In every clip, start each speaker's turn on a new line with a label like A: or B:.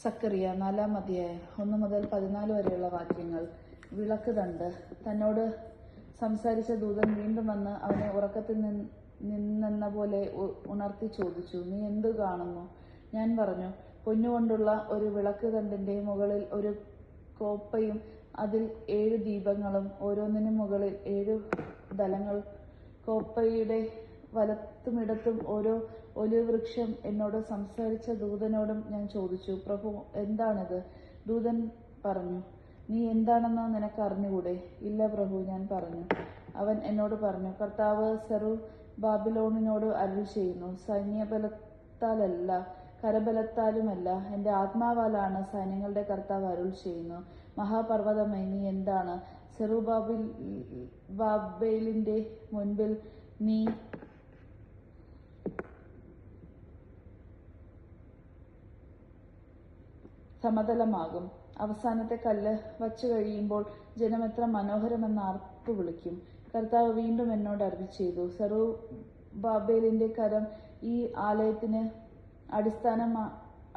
A: സക്കറിയ 4-ാം അധ്യായം 1 മുതൽ 14 വരെയുള്ള വാക്യങ്ങൾ. വിളക്ക് തണ്ട്. തന്നോട് സംസാരിച്ച ദൂതൻ വീണ്ടും വന്ന് അവനെ ഉറക്കത്തിൽ നിന്നെന്ന പോലെ ഉണർത്തി ചോദിച്ചു, നീ എന്തു കാണുന്നു? ഞാൻ പറഞ്ഞു, പൊന്നുകൊണ്ടുള്ള ഒരു വിളക്ക് തണ്ടിന്റെ മുകളിൽ ഒരു കോപ്പയും അതിൽ 7 ദീപങ്ങളും, ഓരോന്നിനും മുകളിൽ 7 ദലങ്ങൾ. കോപ്പയുടെ വലത്തുമിടത്തും ഓരോ ഒലിവ് വൃക്ഷം. എന്നോട് സംസാരിച്ച ദൂതനോടും ഞാൻ ചോദിച്ചു, പ്രഭു, എന്താണിത്? ദൂതൻ പറഞ്ഞു, നീ എന്താണെന്ന് നിനക്ക് അറിഞ്ഞുകൂടെ? ഇല്ല പ്രഭു, ഞാൻ പറഞ്ഞു. അവൻ എന്നോട് പറഞ്ഞു, കർത്താവ് സെറുബ്ബാബേലിനോട് അരുളി ചെയ്യുന്നു, സൈന്യബലത്താലല്ല, കരബലത്താലുമല്ല, എന്റെ ആത്മാവാലാണ് സൈന്യങ്ങളുടെ കർത്താവ് അരുളി ചെയ്യുന്നു. മഹാപർവ്വതമേ, നീ എന്താണ്? സെറുബ്ബാബേലിന്റെ മുൻപിൽ നീ സമതലമാകും. അവസാനത്തെ കല്ല് വച്ചു കഴിയുമ്പോൾ ജനം എത്ര മനോഹരമെന്ന് ആർത്തു വിളിക്കും. കർത്താവ് വീണ്ടും എന്നോട് അരുളി ചെയ്തു, സെറുബ്ബാബേലിന്റെ കരം ഈ ആലയത്തിന്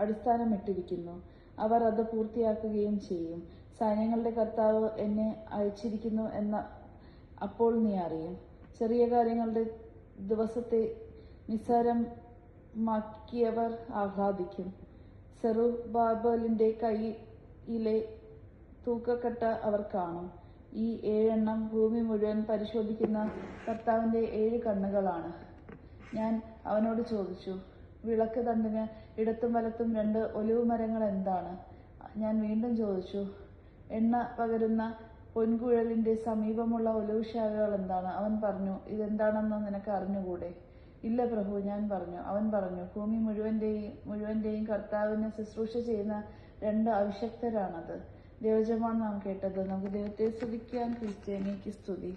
A: അടിസ്ഥാനമിട്ടിരിക്കുന്നു. അവർ അത് പൂർത്തിയാക്കുകയും ചെയ്യും. സൈന്യങ്ങളുടെ കർത്താവ് എന്നെ അയച്ചിരിക്കുന്നു എന്ന് അപ്പോൾ നീ അറിയും. ചെറിയ കാര്യങ്ങളുടെ ദിവസത്തെ നിസ്സാരമാക്കിയവർ ആഹ്ലാദിക്കും. സെറുബ്ബാബേലിന്റെ കൈയിലെ തൂക്കക്കട്ട അവർ കാണും. ഈ 7 എണ്ണം ഭൂമി മുഴുവൻ പരിശോധിക്കുന്ന കർത്താവിന്റെ 7 കണ്ണുകളാണ്. ഞാൻ അവനോട് ചോദിച്ചു, വിളക്ക് തണ്ടിന് ഇടത്തും വലത്തും 2 ഒലിവ് മരങ്ങൾ എന്താണ്? ഞാൻ വീണ്ടും ചോദിച്ചു, എണ്ണ പകരുന്ന പൊൻകുഴലിന്റെ സമീപമുള്ള ഒലിവ് ശാഖകൾ എന്താണ്? അവൻ പറഞ്ഞു, ഇതെന്താണെന്ന് നിനക്ക് അറിഞ്ഞുകൂടെ? ഇല്ല പ്രഭു, ഞാൻ പറഞ്ഞു. അവൻ പറഞ്ഞു, ഭൂമി മുഴുവന്റെയും കർത്താവിന് ശുശ്രൂഷ ചെയ്യുന്ന 2 അഭിഷിക്തരാണത്. ദൈവജനമാണ് നാം കേട്ടത്. നമുക്ക് ദൈവത്തെ സ്തുതിക്കാം. ക്രിസ്ത്യാനിക്ക് സ്തുതി.